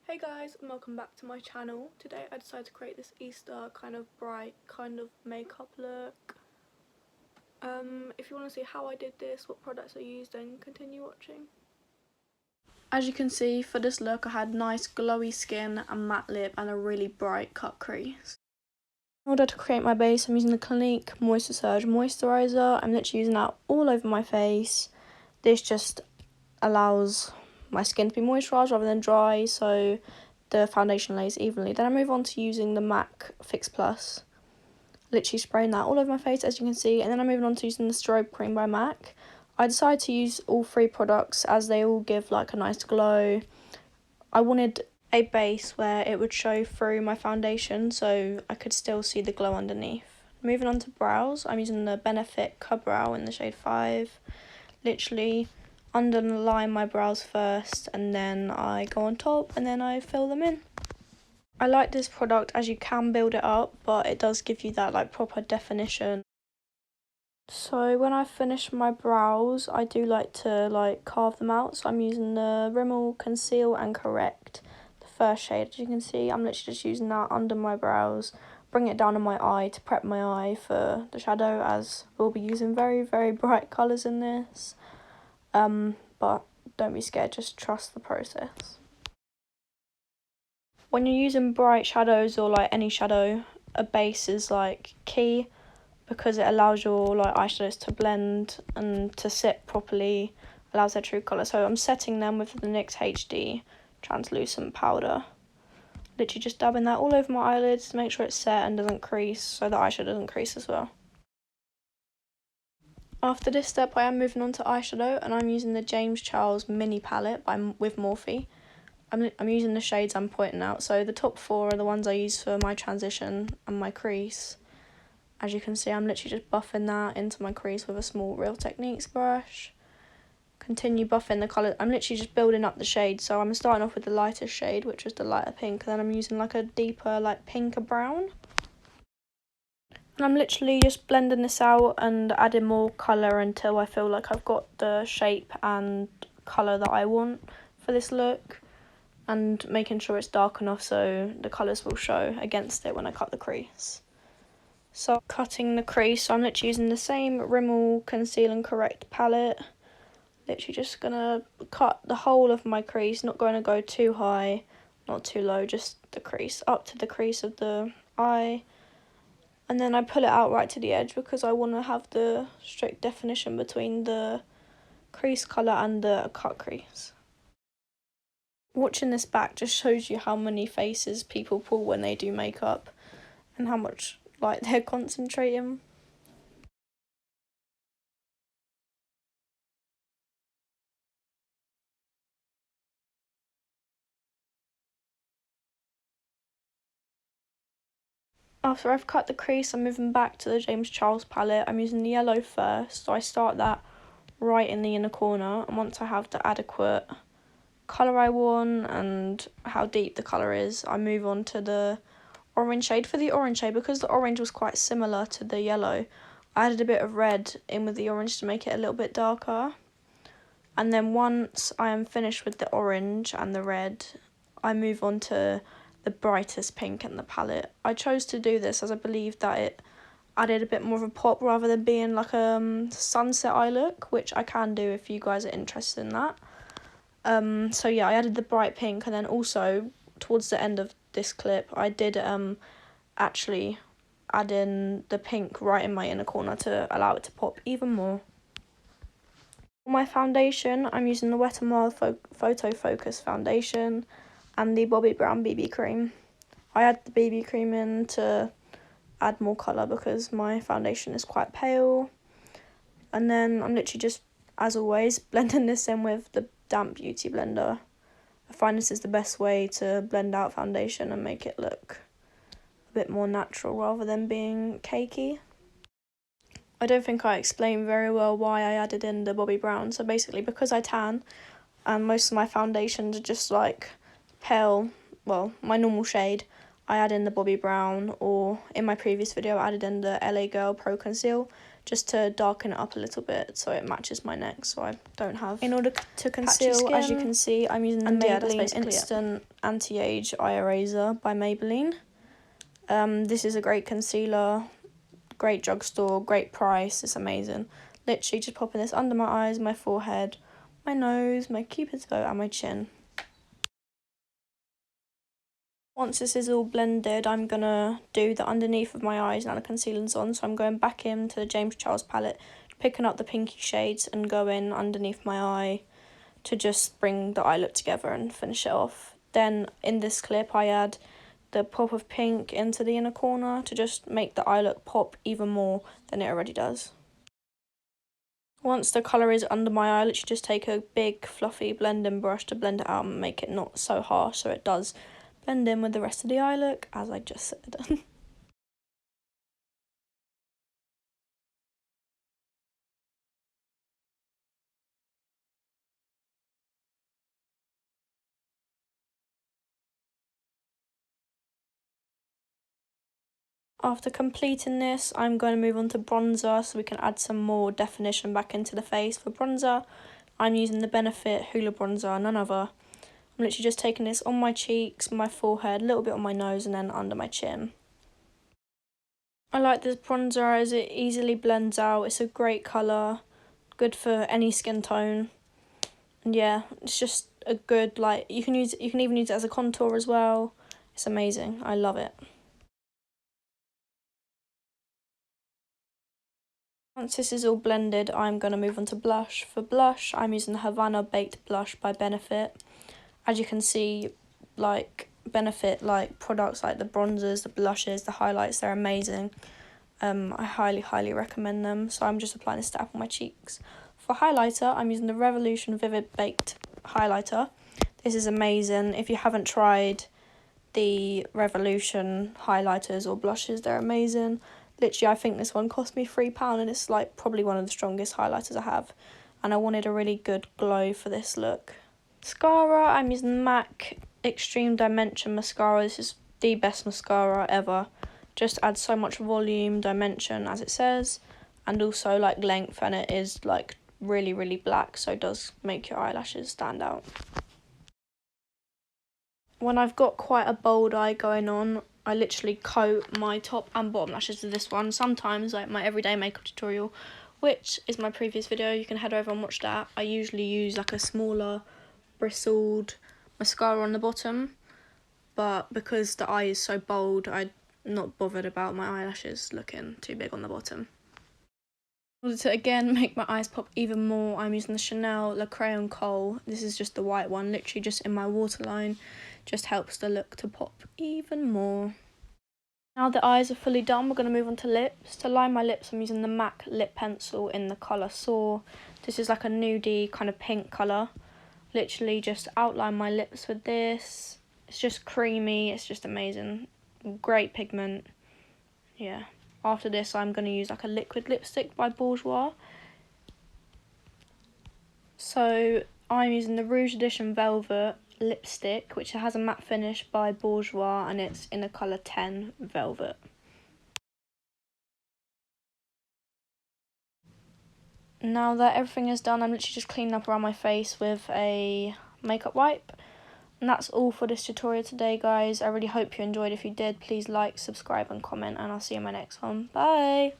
Hey guys, and welcome back to my channel. Today I decided to create this Easter kind of bright kind of makeup look. If you want to see how I did this, what products I used, then continue watching. As you can see, for this look I had nice glowy skin and matte lip and a really bright cut crease. In order to create my base, I'm using the Clinique moisturiser. I'm literally using that all over my face. This just allows my skin to be moisturised rather than dry, so the foundation lays evenly. Then I move on to using the MAC Fix Plus, literally spraying that all over my face, as you can see. And then I'm moving on to using the strobe cream by MAC. I decided to use all three products as they all give like a nice glow. I wanted a base where it would show through my foundation so I could still see the glow underneath. Moving on to brows, I'm using the Benefit Cub Brow in the shade 5. Literally underline my brows first, and then I go on top and then I fill them in. I like this product as you can build it up, but it does give you that like proper definition. So when I finish my brows, I do like to carve them out. So I'm using the Rimmel Conceal and Correct, the first shade. As you can see, I'm literally just using that under my brows, bring it down on my eye to prep my eye for the shadow, as we'll be using very, very bright colours in this. But don't be scared, just trust the process. When you're using bright shadows or like any shadow, a base is like key because it allows your like eyeshadows to blend and to sit properly, allows their true colour. So I'm setting them with the NYX HD translucent powder. Literally just dabbing that all over my eyelids to make sure it's set and doesn't crease, so the eyeshadow doesn't crease as well. After this step, I am moving on to eyeshadow, and I'm using the James Charles mini palette with Morphe. I'm using the shades I'm pointing out. So the top 4 are the ones I use for my transition and my crease. As you can see, I'm literally just buffing that into my crease with a small Real Techniques brush. Continue buffing the colour. I'm literally just building up the shades. So I'm starting off with the lightest shade, which was the lighter pink, and then I'm using like a deeper, like pinker brown. And I'm literally just blending this out and adding more colour until I feel like I've got the shape and colour that I want for this look, and making sure it's dark enough so the colours will show against it when I cut the crease. So cutting the crease, so I'm literally using the same Rimmel Conceal and Correct palette. Literally just going to cut the whole of my crease, not going to go too high, not too low, just the crease, up to the crease of the eye. And then I pull it out right to the edge because I want to have the strict definition between the crease colour and the cut crease. Watching this back just shows you how many faces people pull when they do makeup and how much like they're concentrating. After I've cut the crease, I'm moving back to the James Charles palette. I'm using the yellow first, so I start that right in the inner corner, and once I have the adequate colour I want and how deep the colour is, I move on to the orange shade. For the orange shade, because the orange was quite similar to the yellow, I added a bit of red in with the orange to make it a little bit darker. And then once I am finished with the orange and the red, I move on to the brightest pink in the palette. I chose to do this as I believe that it added a bit more of a pop rather than being like a sunset eye look, which I can do if you guys are interested in that. So yeah, I added the bright pink, and then also towards the end of this clip I did actually add in the pink right in my inner corner to allow it to pop even more. For my foundation, I'm using the Wet n Wild Photo Focus foundation and the Bobbi Brown BB cream. I add the BB cream in to add more colour because my foundation is quite pale. And then I'm literally just, as always, blending this in with the damp beauty blender. I find this is the best way to blend out foundation and make it look a bit more natural rather than being cakey. I don't think I explained very well why I added in the Bobbi Brown. So basically, because I tan and most of my foundations are just like pale, well, my normal shade, I add in the Bobbi Brown, or in my previous video I added in the LA Girl Pro Conceal just to darken it up a little bit so it matches my neck, so I don't have. In order to conceal, as you can see, I'm using the Maybelline Instant Anti-Age Eye Eraser by Maybelline. This is a great concealer, great drugstore, great price, it's amazing. Literally just popping this under my eyes, my forehead, my nose, my cupid's bow and my chin. Once this is all blended, I'm going to do the underneath of my eyes now the concealer's on. So I'm going back into the James Charles palette, picking up the pinky shades and going underneath my eye to just bring the eye look together and finish it off. Then in this clip I add the pop of pink into the inner corner to just make the eye look pop even more than it already does. Once the colour is under my eye, literally just take a big fluffy blending brush to blend it out and make it not so harsh so it does blend in with the rest of the eye look, as I just said. After completing this, I'm going to move on to bronzer so we can add some more definition back into the face. For bronzer, I'm using the Benefit Hoola bronzer, none other. I'm literally just taking this on my cheeks, my forehead, a little bit on my nose and then under my chin. I like this bronzer as it easily blends out. It's a great colour, good for any skin tone. And yeah, it's just a good, like, you can even use it as a contour as well. It's amazing. I love it. Once this is all blended, I'm going to move on to blush. For blush, I'm using the Havana Baked Blush by Benefit. As you can see, like, Benefit, like, products like the bronzers, the blushes, the highlights, they're amazing. I highly recommend them. So I'm just applying this to up on my cheeks. For highlighter, I'm using the Revolution Vivid Baked Highlighter. This is amazing. If you haven't tried the Revolution highlighters or blushes, they're amazing. Literally, I think this one cost me £3 and it's like probably one of the strongest highlighters I have. And I wanted a really good glow for this look. Mascara, I'm using MAC Extreme Dimension Mascara. This is the best mascara ever. Just adds so much volume, dimension as it says, and also like length, and it is like really black, so it does make your eyelashes stand out. When I've got quite a bold eye going on, I literally coat my top and bottom lashes with this one. Sometimes, like my everyday makeup tutorial, which is my previous video, you can head over and watch that. I usually use like a smaller bristled mascara on the bottom, but because the eye is so bold, I'm not bothered about my eyelashes looking too big on the bottom. In order to again make my eyes pop even more, I'm using the Chanel Le Crayon Khol. This is just the white one, literally just in my waterline. Just helps the look to pop even more. Now the eyes are fully done, we're going to move on to lips. To line my lips, I'm using the MAC lip pencil in the colour Soar. This is like a nudie kind of pink colour. Literally just outline my lips with this. It's just creamy, it's just amazing. Great pigment. Yeah. After this, I'm going to use like a liquid lipstick by Bourjois. So I'm using the Rouge Edition Velvet lipstick, which has a matte finish by Bourjois, and it's in the colour 10 Velvet. Now that everything is done, I'm literally just cleaning up around my face with a makeup wipe. And that's all for this tutorial today, guys. I really hope you enjoyed. If you did, please like, subscribe and comment, and I'll see you in my next one. Bye!